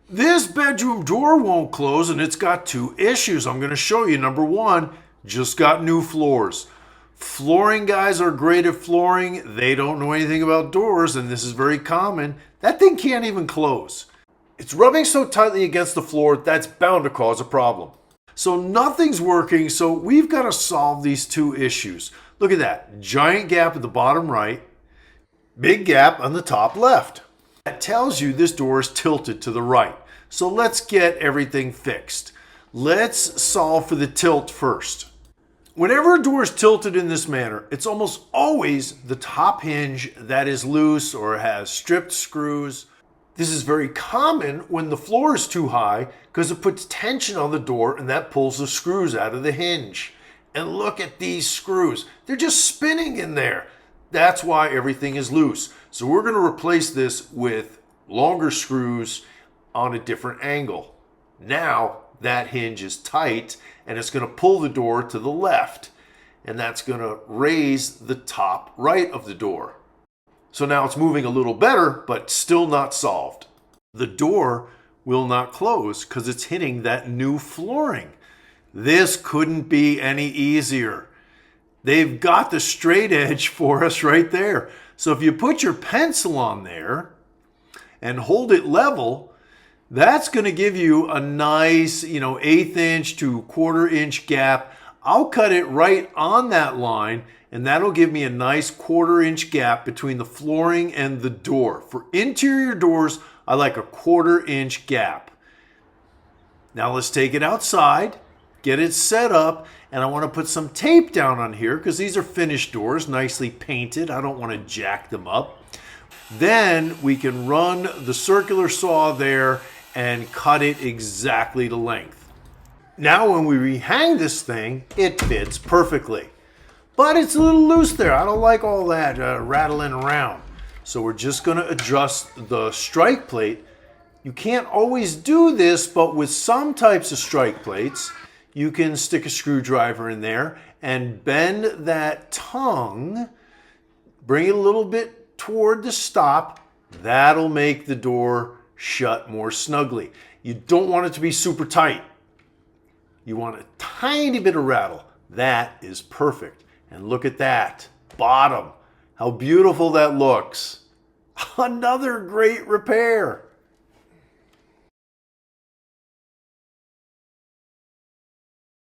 This bedroom door won't close and it's got two issues. I'm going to show you. Number one, just got new floors. Flooring guys are great at flooring. They don't know anything about doors, and this is very common. That thing can't even close. It's rubbing so tightly against the floor, that's bound to cause a problem. So nothing's working, so we've got to solve these two issues. Look at that. Giant gap at the bottom right, big gap on the top left. That tells you this door is tilted to the right. So let's get everything fixed. Let's solve for the tilt first. Whenever a door is tilted in this manner, it's almost always the top hinge that is loose or has stripped screws. This is very common when the floor is too high because it puts tension on the door and that pulls the screws out of the hinge. And look at these screws. They're just spinning in there. That's why everything is loose. So we're going to replace this with longer screws on a different angle. Now that hinge is tight and it's going to pull the door to the left, and that's going to raise the top right of the door. So now it's moving a little better, but still not solved. The door will not close because it's hitting that new flooring. This couldn't be any easier. They've got the straight edge for us right there. So if you put your pencil on there and hold it level, that's going to give you a nice, 1/8 inch to 1/4 inch gap. I'll cut it right on that line, and that'll give me a nice 1/4 inch gap between the flooring and the door. For interior doors, I like a 1/4 inch gap. Now let's take it outside, get it set up, and I want to put some tape down on here because these are finished doors, nicely painted. I don't want to jack them up. Then we can run the circular saw there and cut it exactly to length. Now when we rehang this thing, it fits perfectly. But it's a little loose there. I don't like all that rattling around. So we're just going to adjust the strike plate. You can't always do this, but with some types of strike plates, you can stick a screwdriver in there and bend that tongue, bring it a little bit toward the stop. That'll make the door shut more snugly. You don't want it to be super tight. You want a tiny bit of rattle. That is perfect. And look at that bottom. How beautiful that looks. Another great repair.